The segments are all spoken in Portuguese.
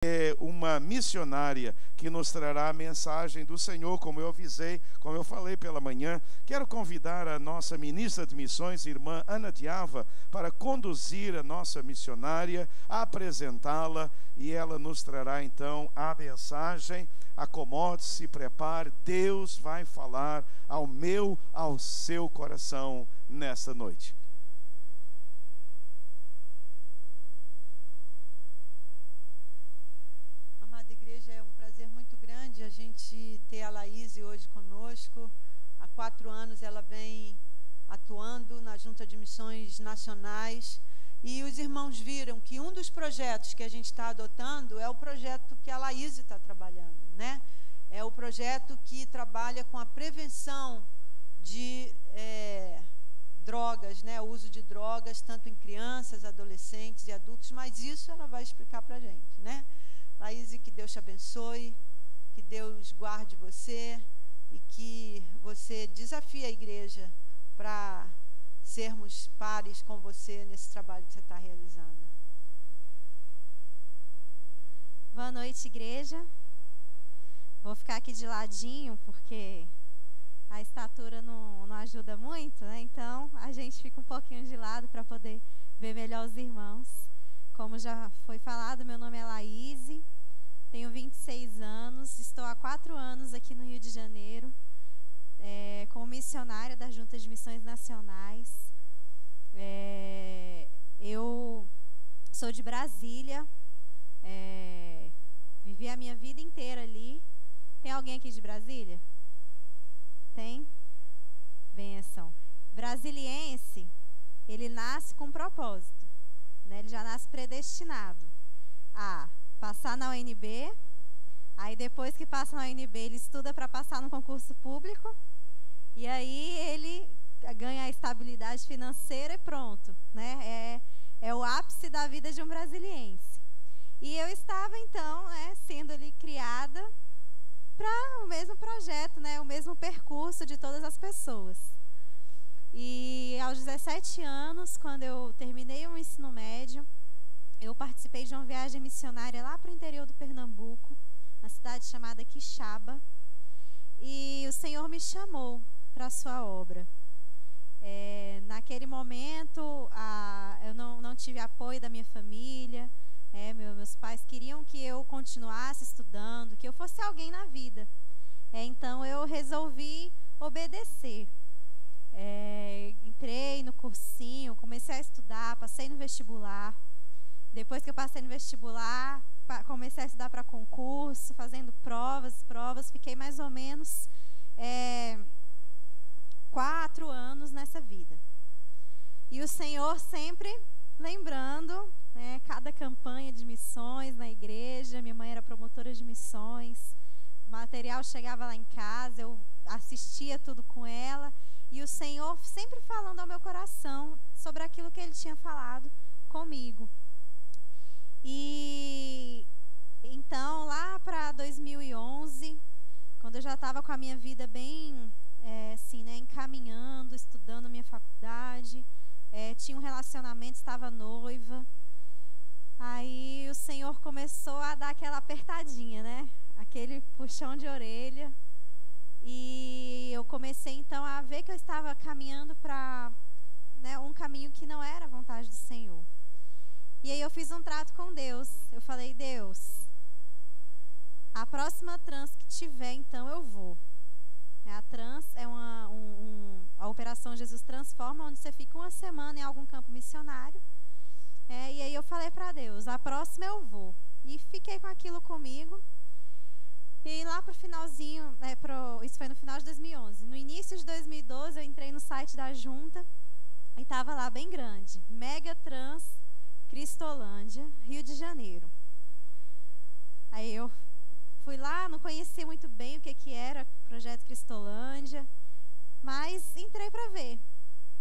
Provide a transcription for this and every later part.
É uma missionária que nos trará a mensagem do Senhor, como eu avisei, como eu falei pela manhã. Quero convidar a nossa ministra de missões, irmã Ana Diava, para conduzir a nossa missionária, apresentá-la, e ela nos trará então a mensagem. Acomode-se, prepare, Deus vai falar ao meu, ao seu coração nesta noite. A gente ter a Laíse hoje conosco. Há 4 anos ela vem atuando na Junta de Missões Nacionais, e os irmãos viram que um dos projetos que a gente está adotando é o projeto que a Laíse está trabalhando, né? É o projeto que trabalha com a prevenção de drogas, né? O uso de drogas, tanto em crianças, adolescentes e adultos, mas isso ela vai explicar para a gente, né? Laíse, que Deus te abençoe, que Deus guarde você e que você desafie a igreja para sermos pares com você nesse trabalho que você está realizando. Boa noite, igreja. Vou ficar aqui de ladinho porque a estatura não ajuda muito, né? Então a gente fica um pouquinho de lado para poder ver melhor os irmãos. Como já foi falado, meu nome é Laíse. Tenho 26 anos, estou há 4 anos aqui no Rio de Janeiro, como missionária da Junta de Missões Nacionais. Eu sou de Brasília, vivi a minha vida inteira ali. Tem alguém aqui de Brasília? Tem? Benção. Brasiliense, ele nasce com um propósito, né? Ele já nasce predestinado a passar na UNB, aí depois que passa na UNB ele estuda para passar no concurso público, e aí ele ganha a estabilidade financeira e pronto, né? É o ápice da vida de um brasiliense. E eu estava então, né, sendo ali criada para o mesmo projeto, né, o mesmo percurso de todas as pessoas. E aos 17 anos, quando eu terminei o ensino médio, eu participei de uma viagem missionária lá para o interior do Pernambuco, uma cidade chamada Quixaba, e o Senhor me chamou para a sua obra. Naquele momento, eu não tive apoio da minha família, meus pais queriam que eu continuasse estudando, que eu fosse alguém na vida. Então, eu resolvi obedecer. Entrei no cursinho, comecei a estudar, passei no vestibular. Depois que eu passei no vestibular, comecei a estudar para concurso, fazendo provas, fiquei mais ou menos 4 anos nessa vida. E o Senhor sempre lembrando, né, cada campanha de missões na igreja. Minha mãe era promotora de missões, o material chegava lá em casa, eu assistia tudo com ela, e o Senhor sempre falando ao meu coração sobre aquilo que Ele tinha falado comigo. E então, lá para 2011, quando eu já estava com a minha vida bem, assim, né, encaminhando, estudando minha faculdade, tinha um relacionamento, estava noiva, aí o Senhor começou a dar aquela apertadinha, né, aquele puxão de orelha, e eu comecei então a ver que eu estava caminhando para, né, um caminho que não era a vontade do Senhor. E aí eu fiz um trato com Deus. Eu falei: Deus, a próxima trans que tiver, então eu vou. A trans é a Operação Jesus Transforma, onde você fica 1 semana em algum campo missionário. E aí eu falei para Deus: a próxima eu vou. E fiquei com aquilo comigo. E lá pro finalzinho, isso foi no final de 2011. No início de 2012, eu entrei no site da Junta e estava lá bem grande: Mega Trans Cristolândia, Rio de Janeiro. Aí eu fui lá, não conhecia muito bem o que era o projeto Cristolândia, mas entrei para ver.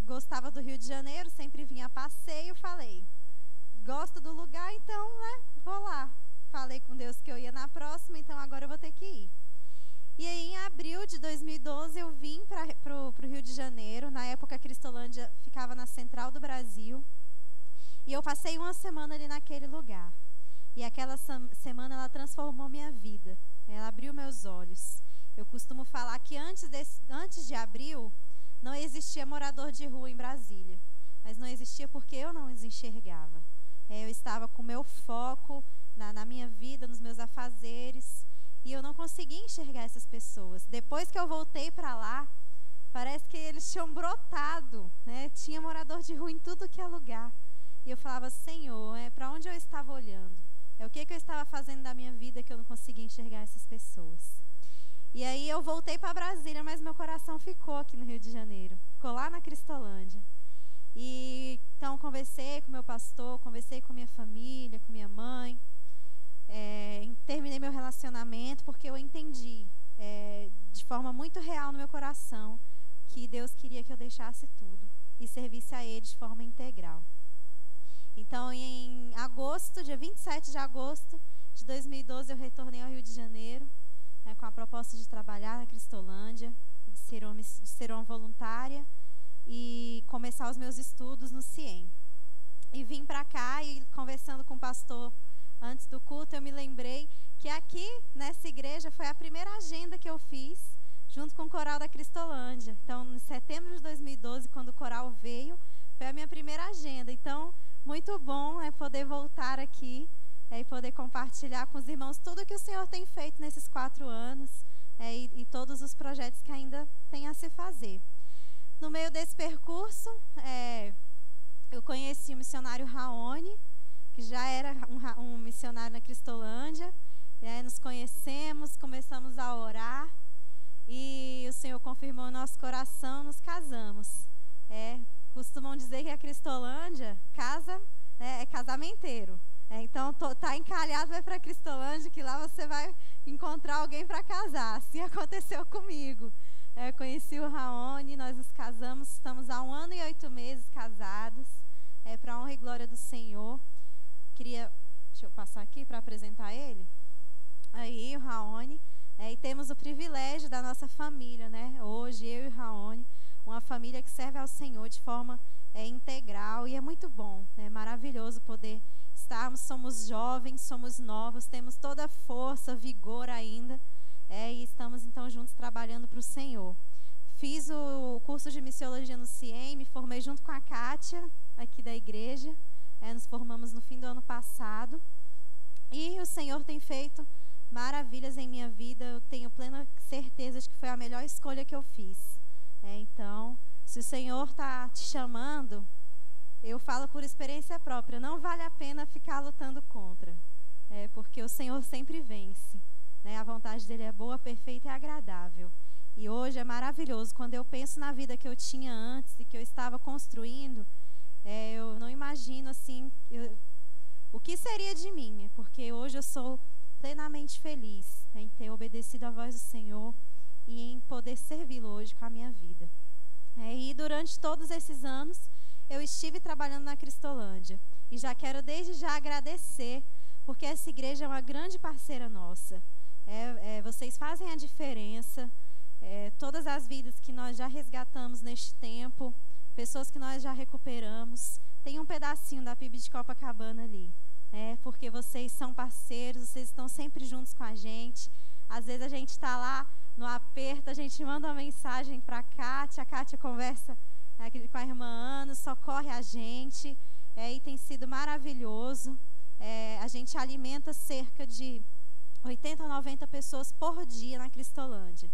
Gostava do Rio de Janeiro, sempre vinha a passeio, falei: gosto do lugar, então, né, vou lá. Falei com Deus que eu ia na próxima, então agora eu vou ter que ir. E aí, em abril de 2012, eu vim para o Rio de Janeiro. Na época, a Cristolândia ficava na central do Brasil. E eu passei 1 semana ali naquele lugar. E aquela semana ela transformou minha vida. Ela abriu meus olhos. Eu costumo falar que antes de abril, não existia morador de rua em Brasília. Mas não existia porque eu não os enxergava. Eu estava com o meu foco na minha vida, nos meus afazeres. E eu não conseguia enxergar essas pessoas. Depois que eu voltei para lá, parece que eles tinham brotado, né? Tinha morador de rua em tudo que é lugar. E eu falava, Senhor, para onde eu estava olhando? O que eu estava fazendo da minha vida que eu não conseguia enxergar essas pessoas? E aí eu voltei para Brasília, mas meu coração ficou aqui no Rio de Janeiro. Ficou lá na Cristolândia. E então conversei com meu pastor, conversei com minha família, com minha mãe. Terminei meu relacionamento porque eu entendi de forma muito real no meu coração que Deus queria que eu deixasse tudo e servisse a Ele de forma integral. Então, em agosto, dia 27 de agosto de 2012, eu retornei ao Rio de Janeiro com a proposta de trabalhar na Cristolândia, de ser uma voluntária e começar os meus estudos no CIEM. E vim para cá e, conversando com o pastor antes do culto, eu me lembrei que aqui, nessa igreja, foi a primeira agenda que eu fiz junto com o coral da Cristolândia. Então, em setembro de 2012, quando o coral veio, foi a minha primeira agenda. Então, muito bom poder voltar aqui e poder compartilhar com os irmãos tudo que o Senhor tem feito nesses 4 anos e todos os projetos que ainda tem a se fazer. No meio desse percurso, eu conheci o missionário Raoni, que já era um missionário na Cristolândia. Nos conhecemos, começamos a orar e o Senhor confirmou o nosso coração, nos casamos. Costumam dizer que a Cristolândia casa, é casamenteiro. Então, tá encalhado, vai para a Cristolândia, que lá você vai encontrar alguém para casar. Assim aconteceu comigo. Conheci o Raoni, nós nos casamos, estamos há 1 ano e 8 meses casados, para a honra e glória do Senhor. Deixa eu passar aqui para apresentar ele. Aí, o Raoni. E temos o privilégio da nossa família, né? Hoje, eu e o Raoni, uma família que serve ao Senhor de forma integral, e é muito bom, é maravilhoso poder estarmos, somos jovens, somos novos, temos toda a força, vigor ainda, e estamos então juntos trabalhando para o Senhor. Fiz o curso de missiologia no CIEM, me formei junto com a Kátia, aqui da igreja, nos formamos no fim do ano passado, e o Senhor tem feito maravilhas em minha vida. Eu tenho plena certeza de que foi a melhor escolha que eu fiz. Então, se o Senhor está te chamando, eu falo por experiência própria, não vale a pena ficar lutando contra, porque o Senhor sempre vence, a vontade dele é boa, perfeita e agradável. E hoje é maravilhoso, quando eu penso na vida que eu tinha antes e que eu estava construindo, eu não imagino assim, o que seria de mim, porque hoje eu sou plenamente feliz em ter obedecido à voz do Senhor e em poder servi-lo hoje com a minha vida. E durante todos esses anos, eu estive trabalhando na Cristolândia. E já quero desde já agradecer, porque essa igreja é uma grande parceira nossa. Vocês fazem a diferença. Todas as vidas que nós já resgatamos neste tempo, pessoas que nós já recuperamos, tem um pedacinho da PIB de Copacabana ali. Porque vocês são parceiros, vocês estão sempre juntos com a gente. Às vezes a gente está lá no aperto, a gente manda uma mensagem para a Kátia conversa com a irmã Ana, socorre a gente, e tem sido maravilhoso. A gente alimenta cerca de 80 a 90 pessoas por dia na Cristolândia.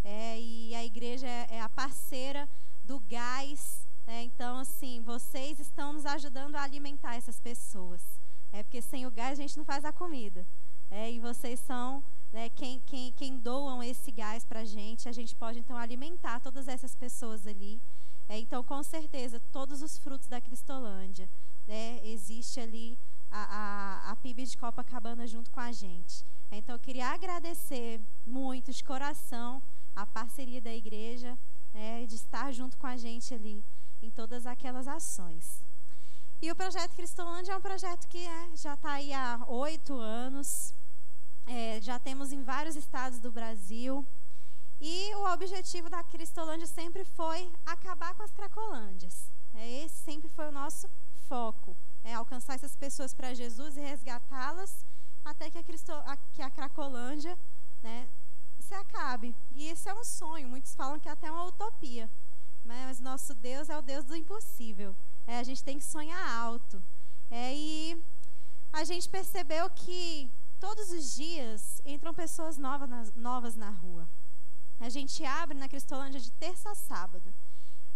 E a igreja é a parceira do gás, então assim, vocês estão nos ajudando a alimentar essas pessoas. Porque sem o gás a gente não faz a comida. E vocês são quem doam esse gás para a gente pode então alimentar todas essas pessoas ali. Então, com certeza, todos os frutos da Cristolândia, existe ali a PIB de Copacabana junto com a gente. Então, eu queria agradecer muito de coração a parceria da igreja, de estar junto com a gente ali em todas aquelas ações. E o projeto Cristolândia é um projeto que já está aí há 8 anos, já temos em vários estados do Brasil, e o objetivo da Cristolândia sempre foi acabar com as cracolândias. Esse sempre foi o nosso foco, alcançar essas pessoas para Jesus e resgatá-las até que a Cracolândia, né, se acabe. E esse é um sonho, muitos falam que é até uma utopia, né, mas nosso Deus é o Deus do impossível. A gente tem que sonhar alto. E a gente percebeu que todos os dias entram pessoas novas na rua. A gente abre na Cristolândia de terça a sábado.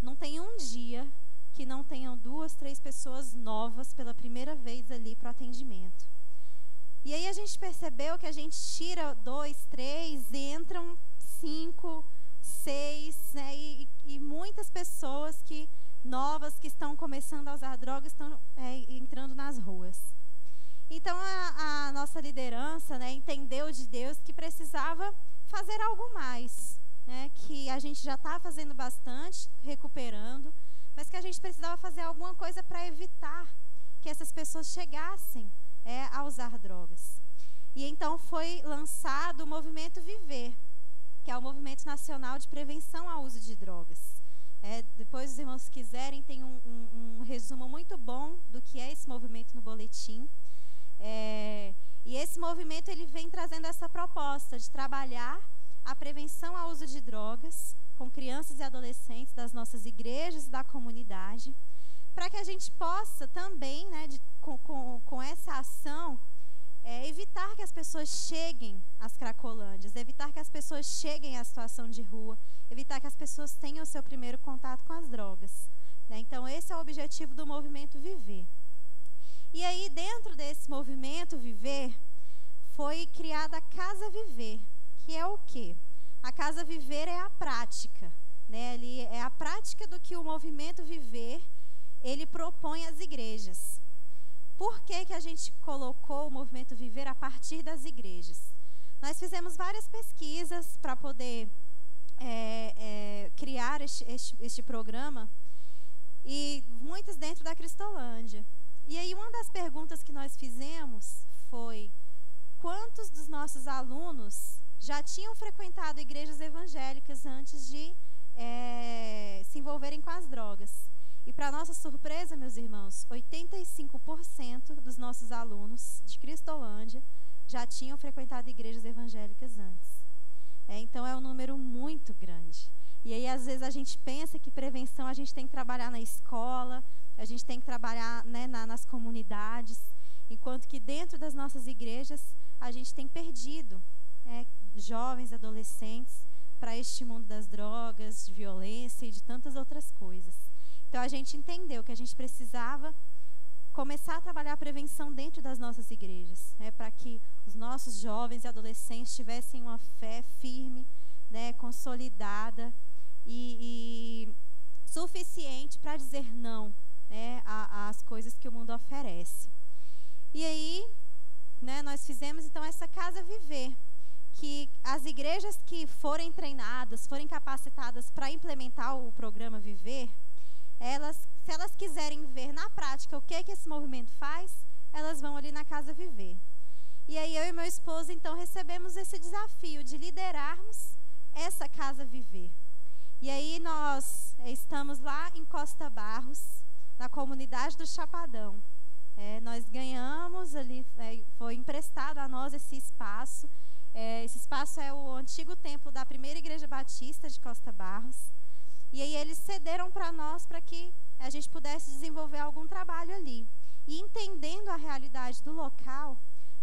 Não tem um dia que não tenham 2, 3 pessoas novas pela primeira vez ali para o atendimento. E aí a gente percebeu que a gente tira 2, 3, entram 5, 6, né, e muitas pessoas novas que estão começando a usar drogas estão entrando nas ruas. Então a nossa liderança, né, entendeu de Deus que precisava fazer algo mais, né, que a gente já está fazendo bastante, recuperando, mas que a gente precisava fazer alguma coisa para evitar que essas pessoas chegassem a usar drogas. E então foi lançado o Movimento Viver, que é o Movimento Nacional de Prevenção ao Uso de Drogas. Depois, os irmãos, se quiserem, tem um resumo muito bom do que é esse movimento no boletim. E esse movimento ele vem trazendo essa proposta de trabalhar a prevenção ao uso de drogas com crianças e adolescentes das nossas igrejas e da comunidade, para que a gente possa também, né, com essa ação, evitar que as pessoas cheguem às cracolândias, evitar que as pessoas cheguem à situação de rua, evitar que as pessoas tenham o seu primeiro contato com as drogas, né? Então, esse é o objetivo do Movimento Viver. E aí, dentro desse Movimento Viver, foi criada a Casa Viver, que é o quê? A Casa Viver é a prática, né? É a prática do que o Movimento Viver, ele propõe às igrejas. Por que a gente colocou o Movimento Viver a partir das igrejas? Nós fizemos várias pesquisas para poder criar este programa, e muitas dentro da Cristolândia. E aí uma das perguntas que nós fizemos foi: quantos dos nossos alunos já tinham frequentado igrejas evangélicas antes de se envolverem com as drogas? E para nossa surpresa, meus irmãos, 85% dos nossos alunos de Cristolândia já tinham frequentado igrejas evangélicas antes. Então é um número muito grande. E aí às vezes a gente pensa que prevenção a gente tem que trabalhar na escola, a gente tem que trabalhar, né, nas comunidades, enquanto que dentro das nossas igrejas a gente tem perdido jovens, adolescentes para este mundo das drogas, de violência e de tantas outras coisas. Então a gente entendeu que a gente precisava começar a trabalhar a prevenção dentro das nossas igrejas, para que os nossos jovens e adolescentes tivessem uma fé firme, né, consolidada e suficiente para dizer não, né, às coisas que o mundo oferece. E aí, né, nós fizemos então essa Casa Viver, que as igrejas que forem treinadas, forem capacitadas para implementar o programa Viver, se elas quiserem ver na prática o que esse movimento faz, elas vão ali na Casa Viver. E aí eu e meu esposo então recebemos esse desafio de liderarmos essa Casa Viver. E aí nós estamos lá em Costa Barros, na comunidade do Chapadão. Nós ganhamos ali, foi emprestado a nós esse espaço. Esse espaço é o antigo templo da primeira igreja batista de Costa Barros. E aí eles cederam para nós para que a gente pudesse desenvolver algum trabalho ali. E entendendo a realidade do local,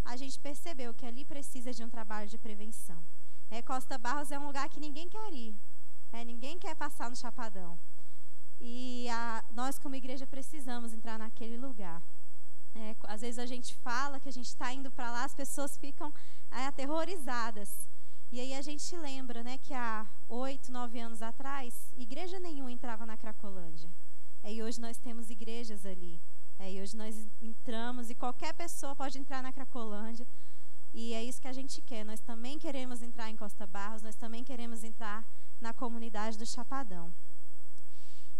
a gente percebeu que ali precisa de um trabalho de prevenção. Costa Barros é um lugar que ninguém quer ir. Ninguém quer passar no Chapadão. E nós, como igreja, precisamos entrar naquele lugar. Às vezes a gente fala que a gente está indo para lá, as pessoas ficam aterrorizadas. E aí a gente lembra, né, que há 8, 9 anos atrás, igreja nenhuma entrava na Cracolândia. E hoje nós temos igrejas ali. E hoje nós entramos e qualquer pessoa pode entrar na Cracolândia. E é isso que a gente quer. Nós também queremos entrar em Costa Barros, nós também queremos entrar na comunidade do Chapadão.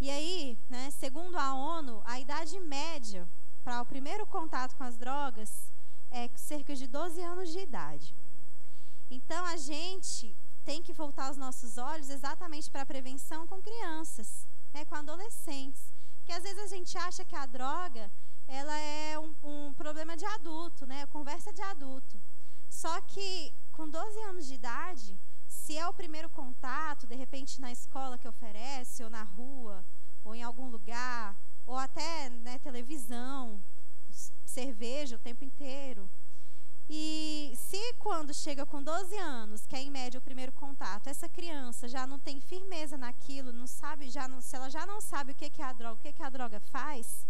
E aí, né, segundo a ONU, a idade média para o primeiro contato com as drogas é cerca de 12 anos de idade. Então, a gente tem que voltar os nossos olhos exatamente para a prevenção com crianças, com adolescentes. Porque às vezes a gente acha que a droga ela é um problema de adulto, né? Conversa de adulto. Só que com 12 anos de idade, se é o primeiro contato, de repente na escola que oferece, ou na rua, ou em algum lugar, ou até, né, televisão, cerveja o tempo inteiro. E se quando chega com 12 anos, que é em média o primeiro contato, essa criança já não tem firmeza naquilo, não sabe, se ela já não sabe o que é a droga, o que a droga faz,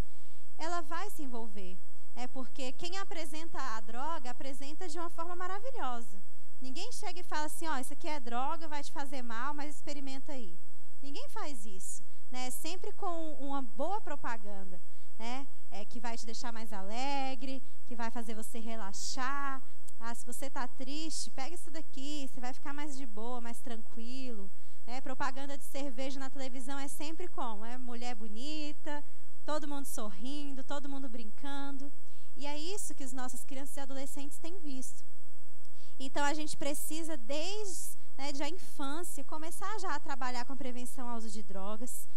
ela vai se envolver. É porque quem apresenta a droga, apresenta de uma forma maravilhosa. Ninguém chega e fala assim, ó, isso aqui é droga, vai te fazer mal, mas experimenta aí. Ninguém faz isso, né? Sempre com uma boa propaganda, né? Que vai te deixar mais alegre, que vai fazer você relaxar. Ah, se você está triste, pega isso daqui, você vai ficar mais de boa, mais tranquilo. Propaganda de cerveja na televisão é sempre como? É mulher bonita, todo mundo sorrindo, todo mundo brincando. E é isso que os nossos crianças e adolescentes têm visto. Então, a gente precisa, desde a infância, começar já a trabalhar com a prevenção ao uso de drogas,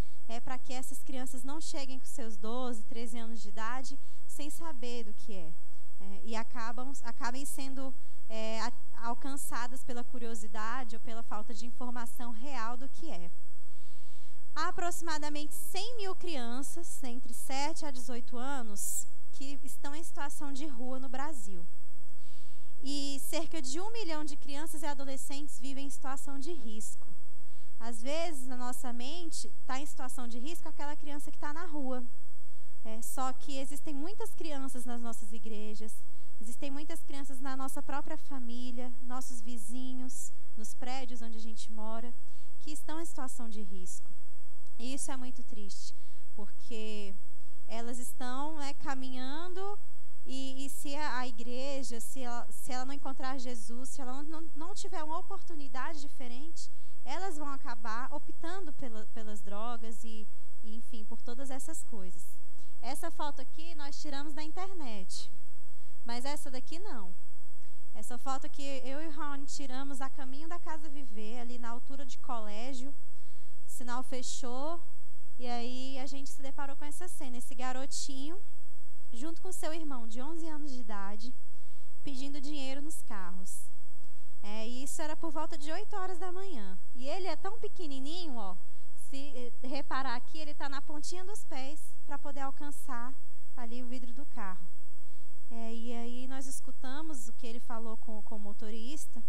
para que essas crianças não cheguem com seus 12, 13 anos de idade sem saber do que é. E acabem sendo alcançadas pela curiosidade ou pela falta de informação real do que é. Há aproximadamente 100 mil crianças, entre 7 a 18 anos, que estão em situação de rua no Brasil. E cerca de 1 milhão de crianças e adolescentes vivem em situação de risco. Às vezes, na nossa mente, está em situação de risco aquela criança que está na rua. Só que existem muitas crianças nas nossas igrejas, existem muitas crianças na nossa própria família, nossos vizinhos, nos prédios onde a gente mora, que estão em situação de risco. E isso é muito triste, porque elas estão caminhando e se a igreja, se ela não encontrar Jesus, se ela não tiver uma oportunidade diferente, elas vão acabar optando pelas drogas e, enfim, por todas essas coisas. Essa foto aqui nós tiramos da internet, mas essa daqui não. Essa foto aqui eu e o Raoni tiramos a caminho da Casa Viver, ali na altura de colégio. O sinal fechou e aí a gente se deparou com essa cena, esse garotinho junto com seu irmão de 11 anos de idade, pedindo dinheiro nos carros. E isso era por volta de 8 horas da manhã. E ele é tão pequenininho, ó, se reparar aqui, ele está na pontinha dos pés para poder alcançar ali o vidro do carro. E aí nós escutamos o que ele falou com o motorista.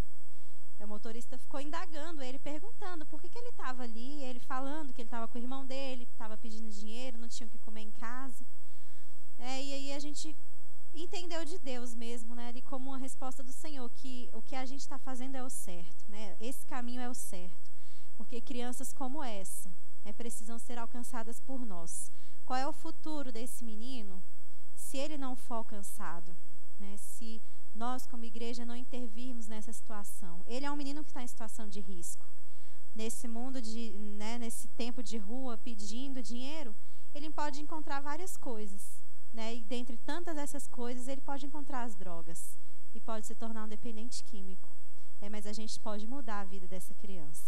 O motorista ficou indagando ele, perguntando por que ele estava ali, ele falando que ele estava com o irmão dele, estava pedindo dinheiro, não tinha o que comer em casa. E aí a gente entendeu de Deus mesmo, né, ali como uma resposta do Senhor, que o que a gente está fazendo é o certo, né, esse caminho é o certo, porque crianças como essa precisam ser alcançadas por nós. Qual é o futuro desse menino se ele não for alcançado, né, se nós como igreja não intervirmos nessa situação? Ele é um menino que está em situação de risco. Nesse mundo, nesse tempo de rua, pedindo dinheiro, ele pode encontrar várias coisas. E dentre tantas essas coisas, ele pode encontrar as drogas e pode se tornar um dependente químico. Mas a gente pode mudar a vida dessa criança.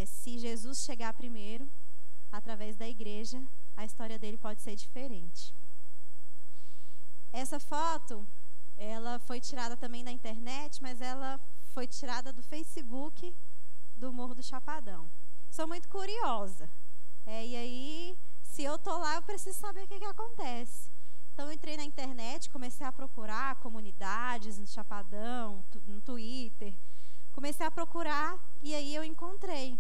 Se Jesus chegar primeiro, através da igreja, a história dele pode ser diferente. Essa foto, ela foi tirada também da internet, mas ela foi tirada do Facebook do Morro do Chapadão. Sou muito curiosa. E aí, se eu tô lá, eu preciso saber o que acontece. Então, eu entrei na internet, comecei a procurar comunidades no Chapadão, no Twitter. Comecei a procurar e aí eu encontrei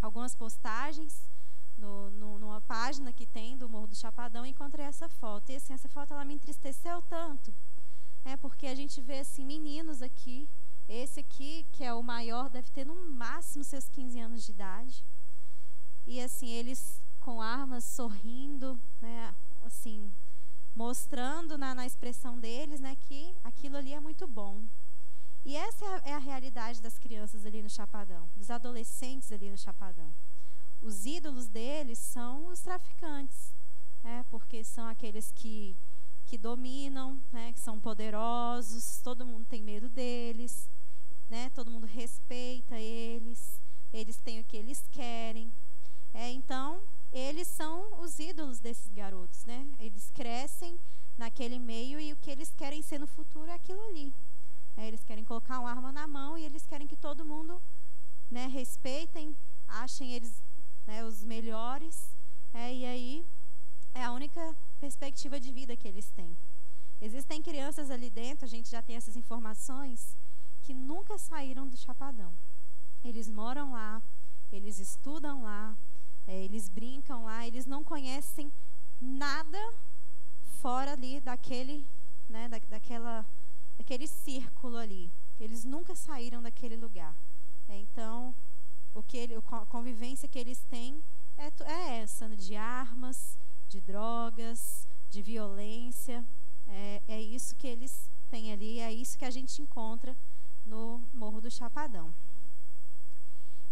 algumas postagens numa página que tem do Morro do Chapadão, e encontrei essa foto. E assim, essa foto ela me entristeceu tanto, porque a gente vê assim, meninos aqui. Esse aqui, que é o maior, deve ter no máximo seus 15 anos de idade. E assim, eles com armas, sorrindo, assim, mostrando na expressão deles, que aquilo ali é muito bom. E essa é a realidade das crianças ali no Chapadão, dos adolescentes ali no Chapadão. Os ídolos deles são os traficantes, porque são aqueles que dominam, que são poderosos, todo mundo tem medo deles, todo mundo respeita eles têm o que eles querem. Então, eles são os ídolos desses garotos, né? Eles crescem naquele meio e o que eles querem ser no futuro é aquilo ali. Eles querem colocar uma arma na mão e eles querem que todo mundo, né, respeitem, achem eles, né, os melhores. E aí é a única perspectiva de vida que eles têm. Existem crianças ali dentro, a gente já tem essas informações, que nunca saíram do Chapadão. Eles moram lá, eles estudam lá, eles brincam lá, eles não conhecem nada fora ali daquele, né, daquele círculo ali. Eles nunca saíram daquele lugar. Então, a convivência que eles têm é essa, de armas, de drogas, de violência. É isso que eles têm ali, é isso que a gente encontra no Morro do Chapadão.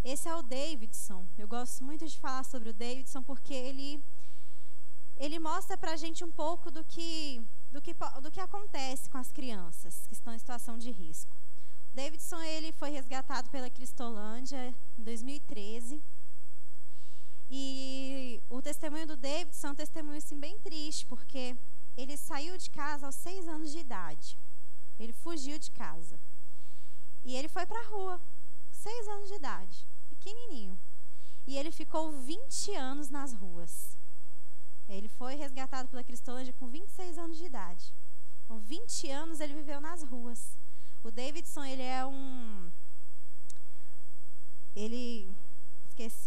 Esse é o Davidson. Eu gosto muito de falar sobre o Davidson porque ele mostra pra gente um pouco do que acontece com as crianças que estão em situação de risco. O Davidson, ele foi resgatado pela Cristolândia em 2013. E o testemunho do Davidson é um testemunho assim, bem triste, porque ele saiu de casa aos 6 anos de idade. Ele fugiu de casa. E ele foi para a rua, 6 anos de idade, pequenininho. E ele ficou 20 anos nas ruas. Ele foi resgatado pela Cristolândia com 26 anos de idade. Com 20 anos ele viveu nas ruas. O Davidson,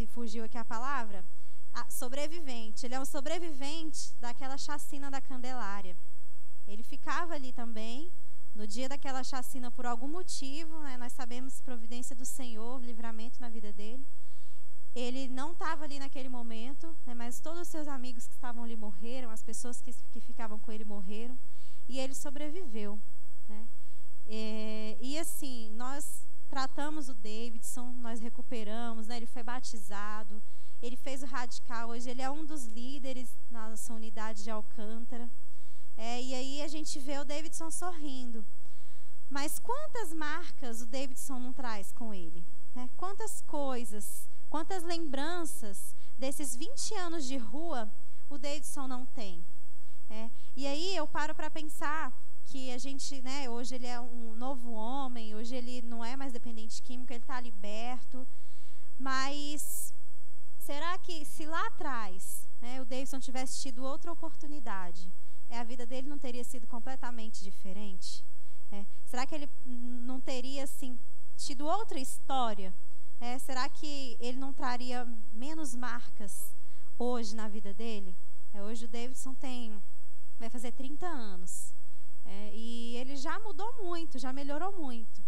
fugiu aqui a palavra, sobrevivente. Ele é um sobrevivente daquela chacina da Candelária. Ele ficava ali também, no dia daquela chacina, por algum motivo, né, nós sabemos providência do Senhor, livramento na vida dele. Ele não estava ali naquele momento, né, mas todos os seus amigos que estavam ali morreram, as pessoas que ficavam com ele morreram, e ele sobreviveu, né? E assim, nós tratamos o Davidson, nós recuperamos, né, ele foi batizado, ele fez o radical, hoje ele é um dos líderes na nossa unidade de Alcântara. E aí a gente vê o Davidson sorrindo. Mas quantas marcas o Davidson não traz com ele? Né? Quantas coisas, quantas lembranças desses 20 anos de rua o Davidson não tem? E aí eu paro para pensar que a gente, né, hoje ele é um novo homem, hoje ele não é mais dependente químico, ele está liberto. Mas será que se lá atrás, né, o Davidson tivesse tido outra oportunidade, a vida dele não teria sido completamente diferente? Será que ele não teria assim, tido outra história? Será que ele não traria menos marcas hoje na vida dele? Hoje o Davidson vai fazer 30 anos. E ele já mudou muito, já melhorou muito.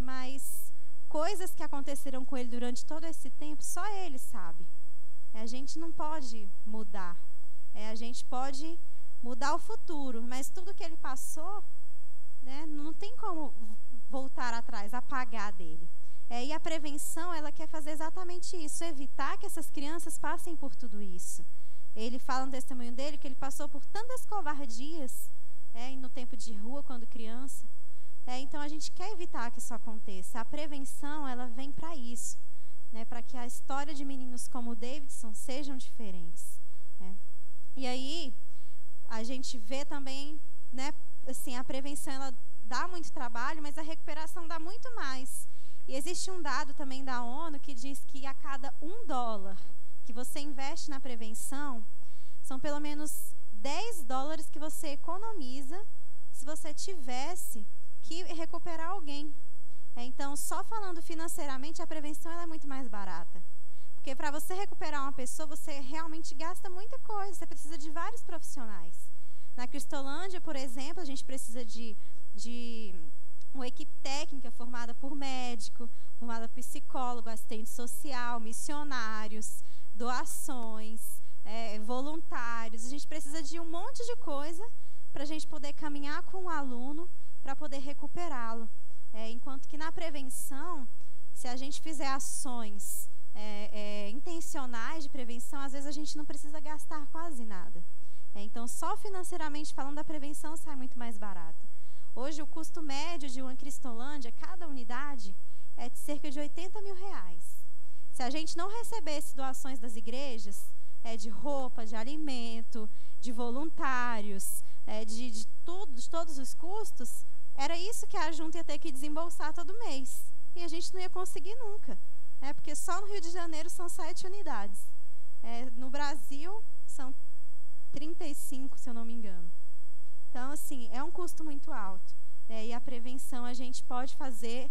Mas coisas que aconteceram com ele durante todo esse tempo, só ele sabe. A gente não pode mudar. A gente pode mudar o futuro, mas tudo que ele passou, né, não tem como voltar atrás, apagar dele. E a prevenção, ela quer fazer exatamente isso, evitar que essas crianças passem por tudo isso. Ele fala no testemunho dele que ele passou por tantas covardias, no tempo de rua, quando criança. Então a gente quer evitar que isso aconteça. A prevenção, ela vem para isso, né, para que a história de meninos como o Davidson sejam diferentes. E aí a gente vê também, né, assim, a prevenção, ela dá muito trabalho, mas a recuperação dá muito mais. E existe um dado também da ONU que diz que a cada $1 que você investe na prevenção, são pelo menos $10 que você economiza se você tivesse que recuperar alguém. Então, só falando financeiramente, a prevenção ela é muito mais barata. Porque para você recuperar uma pessoa, você realmente gasta muita coisa, você precisa de vários profissionais. Na Cristolândia, por exemplo, a gente precisa de uma equipe técnica formada por médico, formada por psicólogo, assistente social, missionários, doações, voluntários. A gente precisa de um monte de coisa para a gente poder caminhar com o aluno para poder recuperá-lo. Enquanto que na prevenção, se a gente fizer ações intencionais de prevenção, às vezes a gente não precisa gastar quase nada. Então, só financeiramente falando, a prevenção sai muito mais barata. Hoje, o custo médio de uma Cristolândia, cada unidade, é de cerca de R$80 mil. Se a gente não recebesse doações das igrejas, de roupa, de alimento, de voluntários, de todos os custos, era isso que a junta ia ter que desembolsar todo mês. E a gente não ia conseguir nunca, porque só no Rio de Janeiro são 7 unidades. No Brasil, são 35, se eu não me engano. Então, assim, é um custo muito alto. E a prevenção a gente pode fazer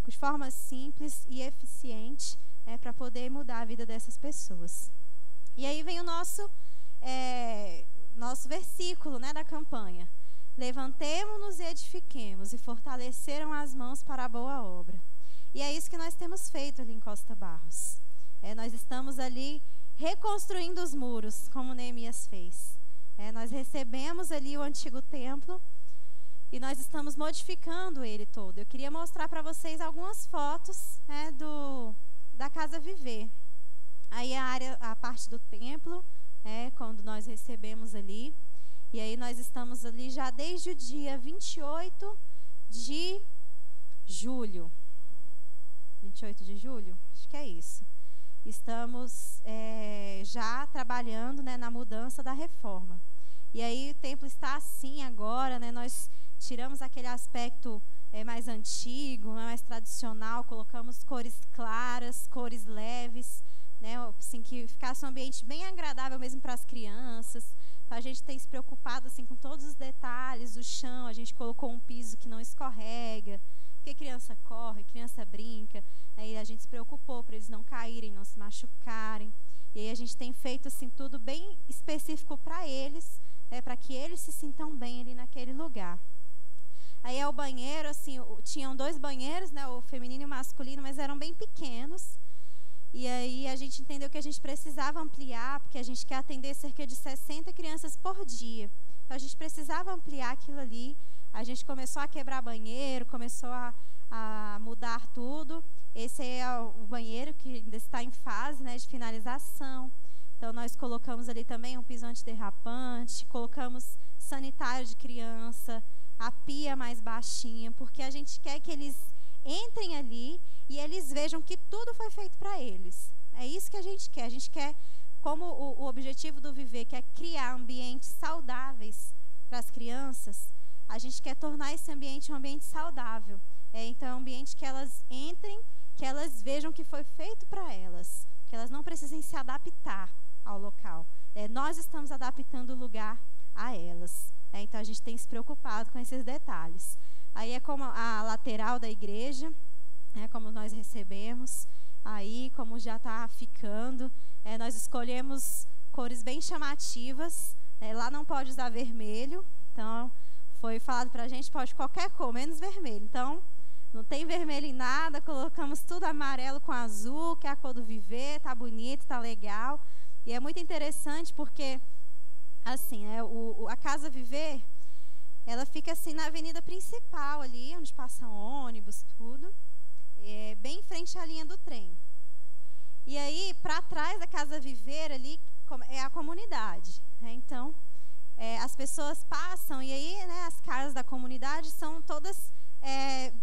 de forma simples e eficiente para poder mudar a vida dessas pessoas. E aí vem o nosso versículo, da campanha. Levantemo-nos e edifiquemos, e fortaleceram as mãos para a boa obra. E é isso que nós temos feito ali em Costa Barros. Nós estamos ali reconstruindo os muros, como Neemias fez. Nós recebemos ali o antigo templo e nós estamos modificando ele todo. Eu queria mostrar para vocês algumas fotos da Casa Viver. Aí a parte do templo, quando nós recebemos ali. E aí nós estamos ali já desde o dia 28 de julho. 28 de julho? Acho que é isso. Estamos já trabalhando na mudança da reforma. E aí o templo está assim agora, nós tiramos aquele aspecto mais antigo, mais tradicional, colocamos cores claras, cores leves, assim, que ficasse um ambiente bem agradável mesmo para as crianças. Então, a gente tem se preocupado assim, com todos os detalhes do chão, a gente colocou um piso que não escorrega, porque criança corre, criança brinca, aí a gente se preocupou para eles não caírem, não se machucarem. E aí a gente tem feito assim, tudo bem específico para eles, para que eles se sintam bem ali naquele lugar. Aí o banheiro, assim, tinham 2 banheiros, o feminino e o masculino, mas eram bem pequenos. E aí a gente entendeu que a gente precisava ampliar, porque a gente quer atender cerca de 60 crianças por dia. Então a gente precisava ampliar aquilo ali. A gente começou a quebrar banheiro, começou a mudar tudo. Esse é o banheiro que ainda está em fase de finalização. Então nós colocamos ali também um piso antiderrapante, colocamos sanitário de criança, a pia mais baixinha, porque a gente quer que eles entrem ali e eles vejam que tudo foi feito para eles. É isso que a gente quer. A gente quer, como o objetivo do Viver, que é criar ambientes saudáveis para as crianças, a gente quer tornar esse ambiente um ambiente saudável. Então, é um ambiente que elas entrem, que elas vejam que foi feito para elas, que elas não precisem se adaptar ao local. Nós estamos adaptando o lugar a elas. Então, a gente tem se preocupado com esses detalhes. Aí é como a lateral da igreja, como nós recebemos, aí como já está ficando, nós escolhemos cores bem chamativas, lá não pode usar vermelho, então foi falado para a gente, pode qualquer cor, menos vermelho, então não tem vermelho em nada, colocamos tudo amarelo com azul, que é a cor do Viver, tá bonito, tá legal, e é muito interessante porque, assim, a Casa Viver, ela fica assim na avenida principal ali, onde passa ônibus, tudo, bem em frente à linha do trem. E aí, para trás da Casa Viver ali, é a comunidade. Então, as pessoas passam e aí, as casas da comunidade são todas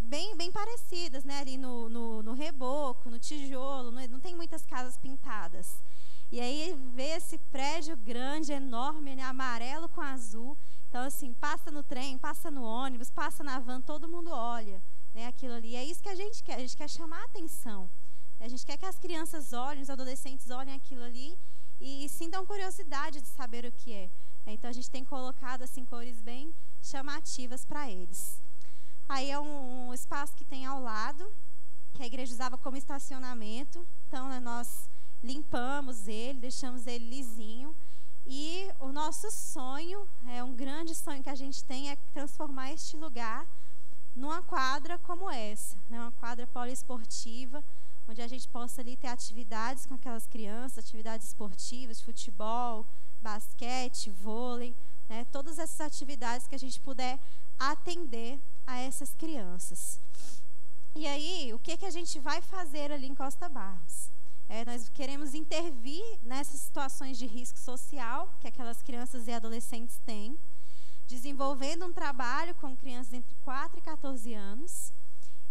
bem parecidas, ali no reboco, no tijolo, não tem muitas casas pintadas. E aí, vê esse prédio grande, enorme, amarelo com azul. Então, assim, passa no trem, passa no ônibus, passa na van, todo mundo olha, aquilo ali. É isso que a gente quer chamar a atenção. A gente quer que as crianças olhem, os adolescentes olhem aquilo ali e sintam curiosidade de saber o que é. Então, a gente tem colocado, assim, cores bem chamativas para eles. Aí é um espaço que tem ao lado, que a igreja usava como estacionamento. Então, nós limpamos ele, deixamos ele lisinho. E o nosso sonho, um grande sonho que a gente tem, é transformar este lugar numa quadra como essa, uma quadra poliesportiva, onde a gente possa ali ter atividades com aquelas crianças, atividades esportivas, futebol, basquete, vôlei, todas essas atividades que a gente puder atender a essas crianças. E aí, o que a gente vai fazer ali em Costa Barros? Nós queremos intervir nessas situações de risco social que aquelas crianças e adolescentes têm, desenvolvendo um trabalho com crianças entre 4 e 14 anos,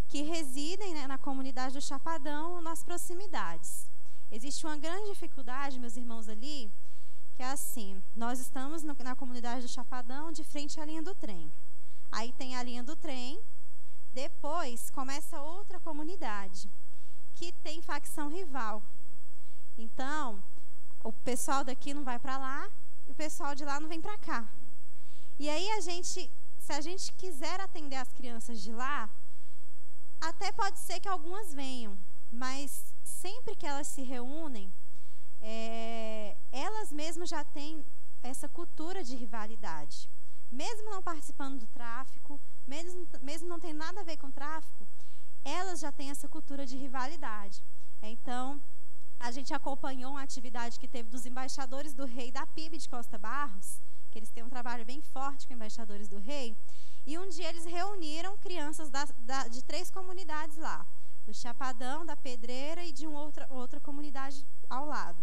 que residem na comunidade do Chapadão, nas proximidades. existe uma grande dificuldade, meus irmãos, ali, que é assim, nós estamos na comunidade do Chapadão, de frente à linha do trem. Aí tem a linha do trem, depois começa outra comunidade, que tem facção rival. Então, o pessoal daqui não vai para lá, e o pessoal de lá não vem para cá. E aí se a gente quiser atender as crianças de lá, até pode ser que algumas venham, mas sempre que elas se reúnem, elas mesmas já têm essa cultura de rivalidade. Mesmo não participando do tráfico, mesmo não tem nada a ver com tráfico, elas já têm essa cultura de rivalidade. Então, a gente acompanhou uma atividade que teve dos embaixadores do rei da PIB de Costa Barros, que eles têm um trabalho bem forte com embaixadores do rei, e um dia eles reuniram crianças de 3 comunidades lá, do Chapadão, da Pedreira e de outra comunidade ao lado.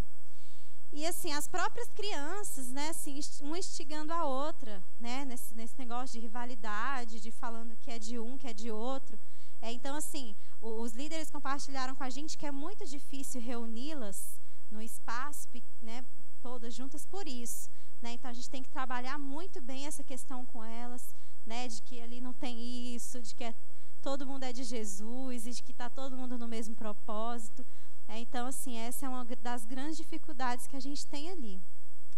E assim, as próprias crianças, né, assim, uma instigando a outra, né, nesse negócio de rivalidade, de falando que é de um, que é de outro. Então, assim, os líderes compartilharam com a gente que é muito difícil reuni-las no espaço, né, todas juntas por isso. Né? Então, a gente tem que trabalhar muito bem essa questão com elas, né, de que ali não tem isso, de que todo mundo é de Jesus e de que está todo mundo no mesmo propósito. Então, assim, essa é uma das grandes dificuldades que a gente tem ali.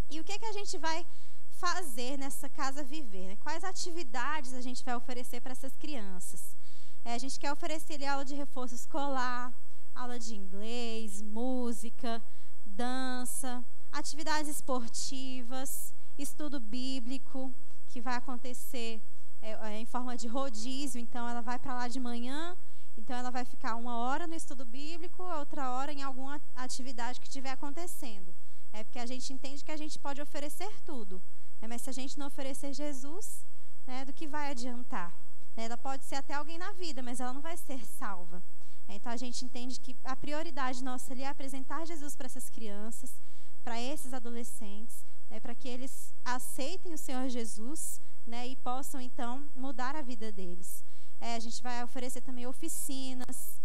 E o que a gente vai fazer nessa Casa Viver? Né? Quais atividades a gente vai oferecer para essas crianças? A gente quer oferecer ali aula de reforço escolar, aula de inglês, música, dança, atividades esportivas, estudo bíblico, que vai acontecer em forma de rodízio. Então, ela vai para lá de manhã, então ela vai ficar 1 hora no estudo bíblico, outra hora em alguma atividade que estiver acontecendo. Porque a gente entende que a gente pode oferecer tudo, mas se a gente não oferecer Jesus, né, do que vai adiantar? Ela pode ser até alguém na vida, mas ela não vai ser salva. Então, a gente entende que a prioridade nossa ali é apresentar Jesus para essas crianças, para esses adolescentes, para que eles aceitem o Senhor Jesus, né, e possam, então, mudar a vida deles. A gente vai oferecer também oficinas,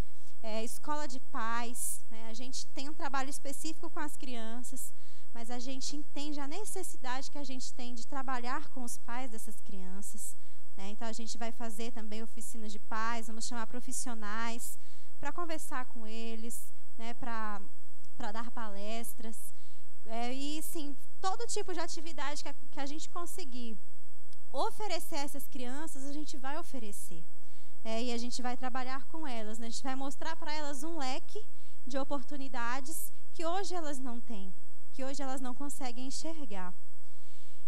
escola de paz. Né, a gente tem um trabalho específico com as crianças, mas a gente entende a necessidade que a gente tem de trabalhar com os pais dessas crianças. Né, então, a gente vai fazer também oficinas de paz, vamos chamar profissionais para conversar com eles, né, para dar palestras. E, sim, todo tipo de atividade que a gente conseguir oferecer a essas crianças, a gente vai oferecer. E a gente vai trabalhar com elas, né? A gente vai mostrar para elas um leque de oportunidades que hoje elas não têm, que hoje elas não conseguem enxergar.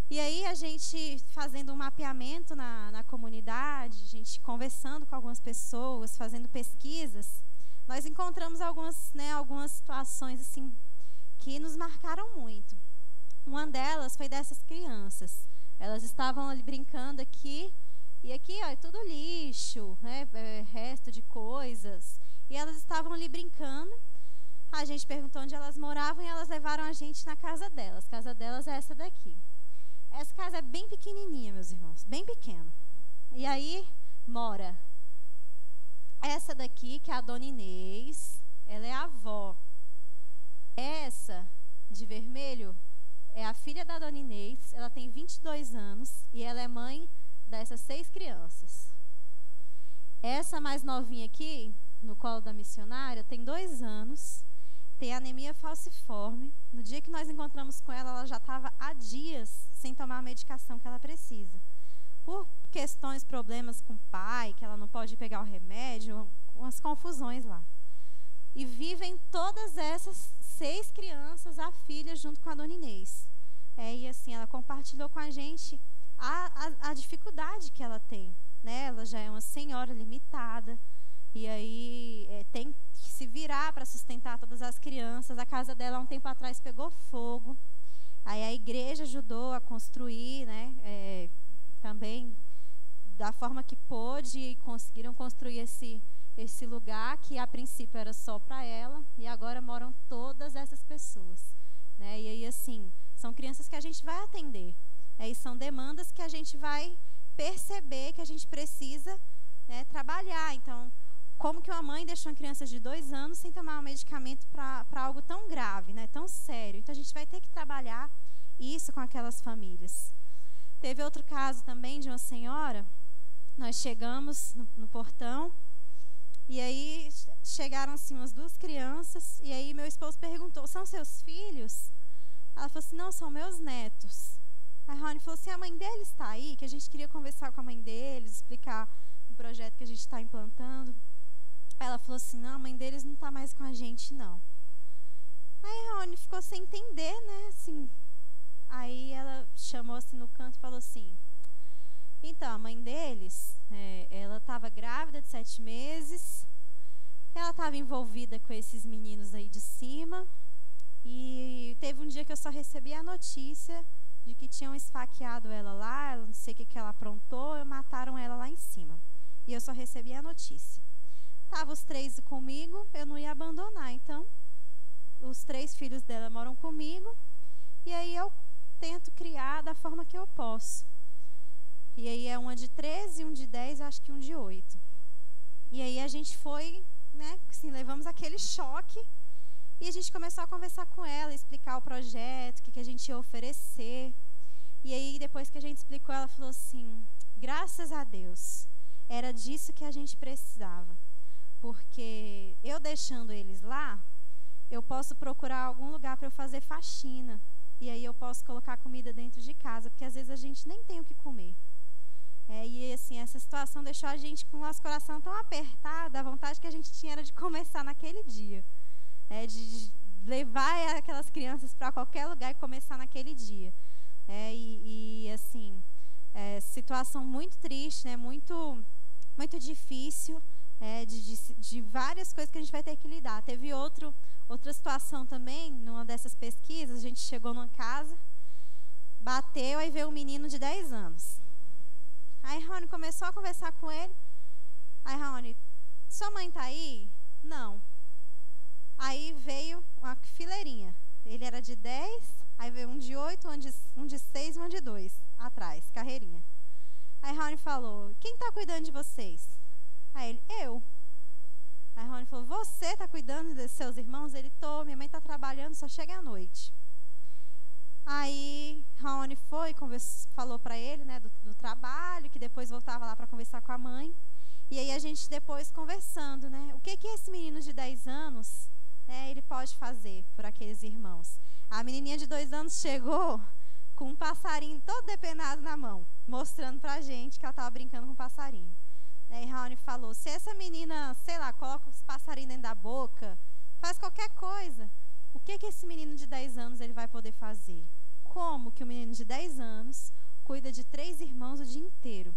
E aí, a gente fazendo um mapeamento na comunidade, a gente conversando com algumas pessoas, fazendo pesquisas, nós encontramos algumas situações assim, que nos marcaram muito. Uma delas foi dessas crianças. Elas estavam ali brincando aqui, e aqui, ó, é tudo lixo, né, resto de coisas. E elas estavam ali brincando. A gente perguntou onde elas moravam e elas levaram a gente na casa delas. A casa delas é essa daqui. Essa casa é bem pequenininha, meus irmãos, bem pequena. E aí mora essa daqui, que é a Dona Inês, ela é a avó. Essa de vermelho é a filha da Dona Inês, ela tem 22 anos e ela é mãe dessas 6 crianças. Essa mais novinha aqui, no colo da missionária, tem 2 anos, tem anemia falciforme. No dia que nós encontramos com ela, ela já estava há dias sem tomar a medicação que ela precisa. Por questões, problemas com o pai, que ela não pode pegar o remédio, umas confusões lá. E vivem todas essas 6 crianças, a filha, junto com a Dona Inês. E assim, ela compartilhou com a gente a dificuldade que ela tem. Né? Ela já é uma senhora limitada, e aí tem que se virar para sustentar todas as crianças. A casa dela, há um tempo atrás, pegou fogo. Aí a igreja ajudou a construir, né? Também da forma que pôde, e conseguiram construir esse lugar que a princípio era só para ela, e agora moram todas essas pessoas. Né? E aí, assim, são crianças que a gente vai atender. E são demandas que a gente vai perceber que a gente precisa, né, trabalhar. Então, como que uma mãe deixa uma criança de 2 anos sem tomar um medicamento para algo tão grave, né, tão sério. Então a gente vai ter que trabalhar isso com aquelas famílias. Teve outro caso também de uma senhora. Nós chegamos no portão e aí chegaram assim umas 2 crianças e aí meu esposo perguntou: são seus filhos? Ela falou assim: não, são meus netos. A Rony falou assim: a mãe deles está aí, que a gente queria conversar com a mãe deles, explicar o projeto que a gente está implantando. Ela falou assim: não, a mãe deles não está mais com a gente, não. Aí a Rony ficou sem entender, né, assim. Aí ela chamou assim no canto e falou assim: então, a mãe deles, ela estava grávida de 7 meses, ela estava envolvida com esses meninos aí de cima, e teve um dia que eu só recebi a notícia de que tinham esfaqueado ela lá, não sei o que ela aprontou, e mataram ela lá em cima. E eu só recebi a notícia. Estavam os 3 comigo, eu não ia abandonar, então os 3 filhos dela moram comigo, e aí eu tento criar da forma que eu posso. E aí é uma de 13, um de 10, acho que um de 8. E aí a gente foi, né, assim, levamos aquele choque e a gente começou a conversar com ela, explicar o projeto, o que a gente ia oferecer. E aí depois que a gente explicou, ela falou assim: graças a Deus, era disso que a gente precisava. Porque eu deixando eles lá, eu posso procurar algum lugar para eu fazer faxina. E aí eu posso colocar comida dentro de casa, porque às vezes a gente nem tem o que comer. E assim, essa situação deixou a gente com o nosso coração tão apertado, a vontade que a gente tinha era de começar naquele dia. De levar aquelas crianças para qualquer lugar e começar naquele dia. Assim, situação muito triste, né, muito, muito difícil, de várias coisas que a gente vai ter que lidar. Teve outra situação também, numa dessas pesquisas, a gente chegou numa casa, bateu, aí veio um menino de 10 anos. Aí Rony começou a conversar com ele. Aí Rony: sua mãe tá aí? Não. Aí veio uma fileirinha. Ele era de 10, aí veio um de 8, um de 6 e um de 2 atrás, carreirinha. Aí Rony falou: quem tá cuidando de vocês? Aí ele: eu. Aí Rony falou: você tá cuidando dos seus irmãos? Ele: tô, minha mãe tá trabalhando, só chega à noite. Aí Rony foi, falou para ele, né, do trabalho, que depois voltava lá para conversar com a mãe. E aí a gente depois conversando, né, o que esse menino de 10 anos, ele pode fazer por aqueles irmãos. A menininha de 2 anos chegou com um passarinho todo depenado na mão, mostrando pra gente que ela estava brincando com um passarinho. Aí Rony falou: se essa menina, sei lá, coloca os passarinhos dentro da boca, faz qualquer coisa, o que esse menino de 10 anos ele vai poder fazer? Como que o menino de 10 anos cuida de 3 irmãos o dia inteiro?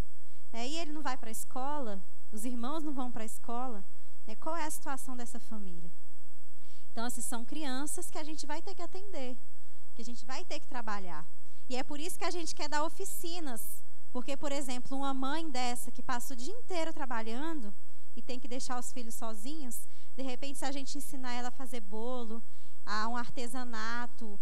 E ele não vai para a escola, os irmãos não vão para a escola. Qual é a situação dessa família? Então, assim, são crianças que a gente vai ter que atender, que a gente vai ter que trabalhar. E é por isso que a gente quer dar oficinas. Porque, por exemplo, uma mãe dessa que passa o dia inteiro trabalhando e tem que deixar os filhos sozinhos, de repente, se a gente ensinar ela a fazer bolo, a um artesanato,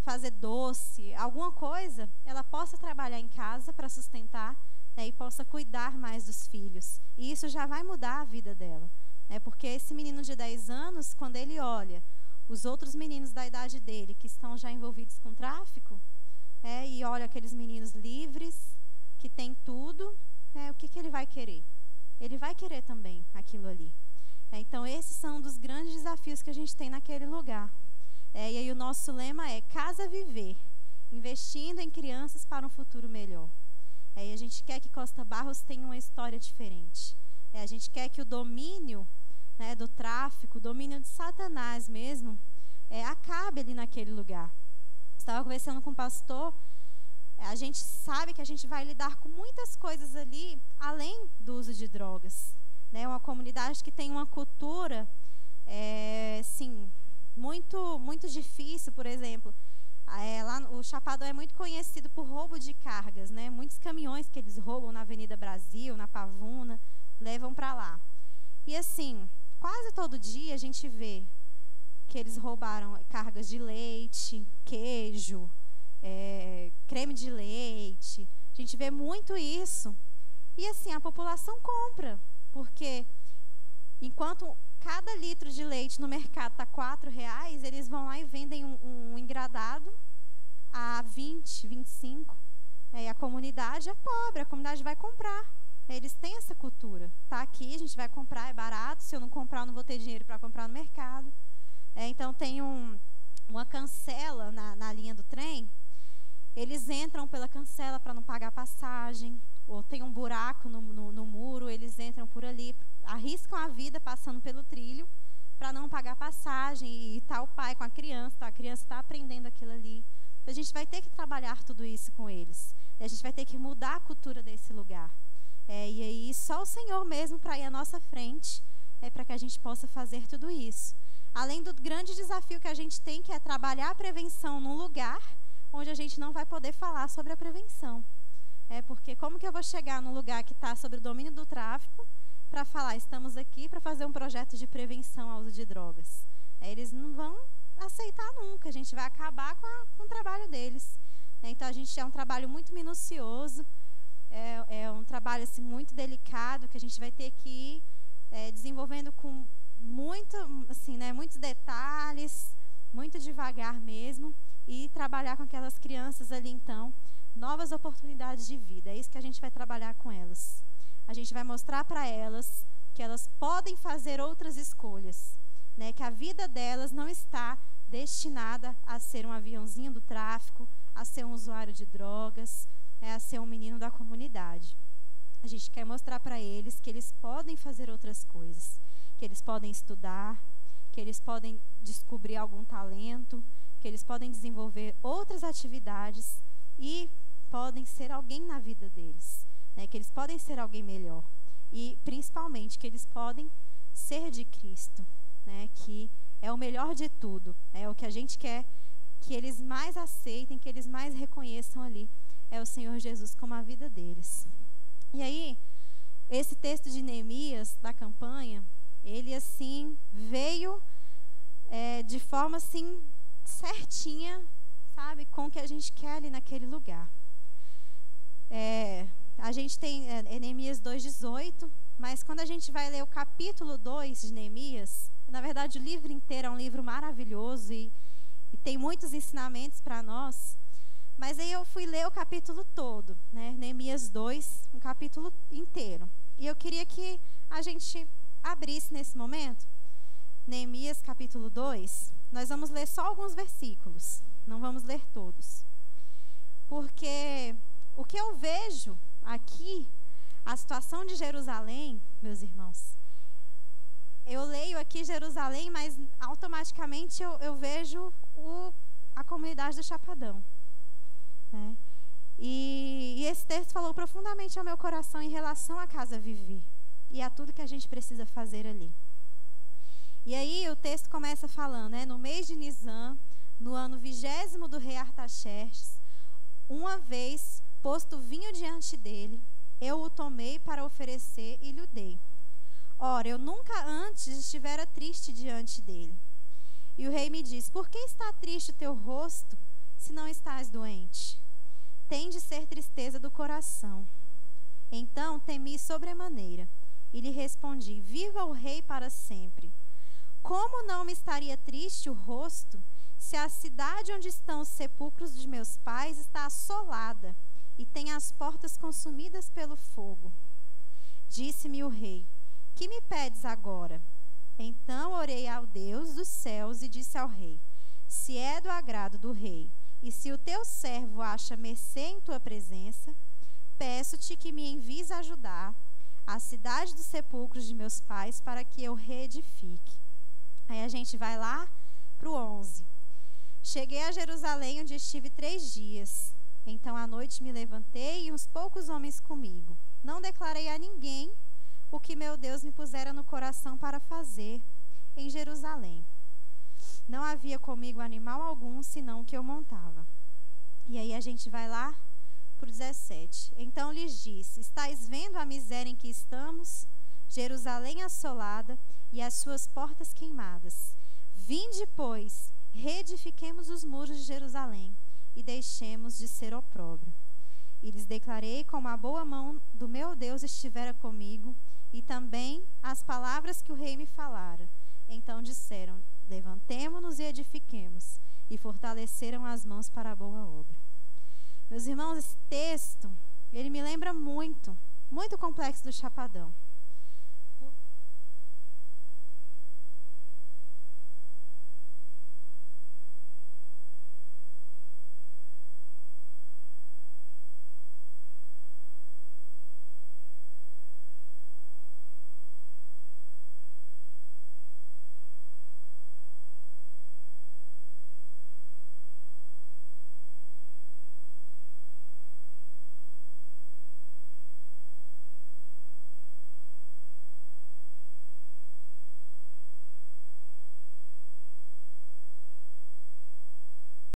fazer doce, alguma coisa, ela possa trabalhar em casa para sustentar, e possa cuidar mais dos filhos. E isso já vai mudar a vida dela. Porque esse menino de 10 anos, quando ele olha os outros meninos da idade dele que estão já envolvidos com tráfico, e olha aqueles meninos livres, que têm tudo, o que ele vai querer? Ele vai querer também aquilo ali. Então, esses são um dos grandes desafios que a gente tem naquele lugar. E aí o nosso lema é Casa Viver, investindo em crianças para um futuro melhor. E a gente quer que Costa Barros tenha uma história diferente. A gente quer que o domínio, né, do tráfico, o domínio de Satanás mesmo, acabe ali naquele lugar. Estava conversando com o pastor, a gente sabe que a gente vai lidar com muitas coisas ali, além do uso de drogas. Uma comunidade que tem uma cultura, assim, muito, muito difícil. Por exemplo, lá o Chapadão é muito conhecido por roubo de cargas, né? Muitos caminhões que eles roubam na Avenida Brasil, na Pavuna, levam para lá. E assim, quase todo dia a gente vê que eles roubaram cargas de leite, queijo, creme de leite. A gente vê muito isso. E assim, a população compra, porque enquanto cada litro de leite no mercado está R$4, eles vão lá e vendem um engradado a 20, 25. E a comunidade é pobre, a comunidade vai comprar. Eles têm essa cultura. Está aqui, a gente vai comprar, é barato. Se eu não comprar, eu não vou ter dinheiro para comprar no mercado. Então, tem uma cancela na linha do trem. Eles entram pela cancela para não pagar passagem. Ou tem um buraco no muro, eles entram por ali, arriscam a vida passando pelo trilho para não pagar passagem. E está o pai com a criança está aprendendo aquilo ali. Então, a gente vai ter que trabalhar tudo isso com eles. A gente vai ter que mudar a cultura desse lugar. E aí, só o Senhor mesmo para ir à nossa frente, para que a gente possa fazer tudo isso. Além do grande desafio que a gente tem, que é trabalhar a prevenção num lugar onde a gente não vai poder falar sobre a prevenção. Porque como que eu vou chegar num lugar que está sob o domínio do tráfico para falar, estamos aqui para fazer um projeto de prevenção ao uso de drogas? Eles não vão aceitar nunca, a gente vai acabar com o trabalho deles. Então, a gente é um trabalho muito minucioso, é um trabalho assim, muito delicado, que a gente vai ter que ir desenvolvendo com muitos detalhes, muito devagar mesmo, e trabalhar com aquelas crianças ali, então, novas oportunidades de vida. É isso que a gente vai trabalhar com elas. A gente vai mostrar para elas que elas podem fazer outras escolhas, que a vida delas não está destinada a ser um aviãozinho do tráfico, a ser um usuário de drogas, a ser um menino da comunidade. A gente quer mostrar para eles que eles podem fazer outras coisas, que eles podem estudar, que eles podem descobrir algum talento, que eles podem desenvolver outras atividades e podem ser alguém na vida deles, que eles podem ser alguém melhor e, principalmente, que eles podem ser de Cristo, que é o melhor de tudo, é o que a gente quer que eles mais aceitem, que eles mais reconheçam ali, é o Senhor Jesus como a vida deles. E aí, esse texto de Neemias, da campanha, ele assim, veio de forma assim, certinha, sabe, com o que a gente quer ali naquele lugar. A gente tem Neemias 2:18, mas quando a gente vai ler o capítulo 2 de Neemias, na verdade o livro inteiro é um livro maravilhoso e tem muitos ensinamentos para nós, mas aí eu fui ler o capítulo todo, Neemias 2, um capítulo inteiro. E eu queria que a gente abrisse nesse momento, Neemias capítulo 2, nós vamos ler só alguns versículos, não vamos ler todos. Porque o que eu vejo aqui, a situação de Jerusalém, meus irmãos, eu leio aqui Jerusalém, mas automaticamente eu vejo a comunidade do Chapadão. E esse texto falou profundamente ao meu coração em relação à Casa Vivi e a tudo que a gente precisa fazer ali. E aí o texto começa falando, no mês de Nisan, no ano 20º do rei Artaxerxes, uma vez posto vinho diante dele, eu o tomei para oferecer e lhe dei. Ora, eu nunca antes estivera triste diante dele. E o rei me disse, por que está triste o teu rosto, se não estás doente? Tem de ser tristeza do coração. Então temi sobremaneira, e lhe respondi, viva o rei para sempre. Como não me estaria triste o rosto, se a cidade onde estão os sepulcros de meus pais está assolada, e tem as portas consumidas pelo fogo? Disse-me o rei, que me pedes agora? Então orei ao Deus dos céus e disse ao rei, se é do agrado do rei, e se o teu servo acha mercê em tua presença, peço-te que me envies ajudar a cidade dos sepulcros de meus pais para que eu reedifique. Aí a gente vai lá para o 11. Cheguei a Jerusalém, onde estive 3 dias. Então à noite me levantei e uns poucos homens comigo. Não declarei a ninguém o que meu Deus me pusera no coração para fazer em Jerusalém. Não havia comigo animal algum, senão o que eu montava. E aí a gente vai lá para o 17. Então lhes disse, estáis vendo a miséria em que estamos? Jerusalém assolada e as suas portas queimadas. Vinde, pois, reedifiquemos os muros de Jerusalém e deixemos de ser opróbrio. E lhes declarei como a boa mão do meu Deus estivera comigo e também as palavras que o rei me falara. Então disseram: levantemo-nos e edifiquemos, e fortaleceram as mãos para a boa obra. Meus irmãos, esse texto, ele me lembra muito o complexo do Chapadão.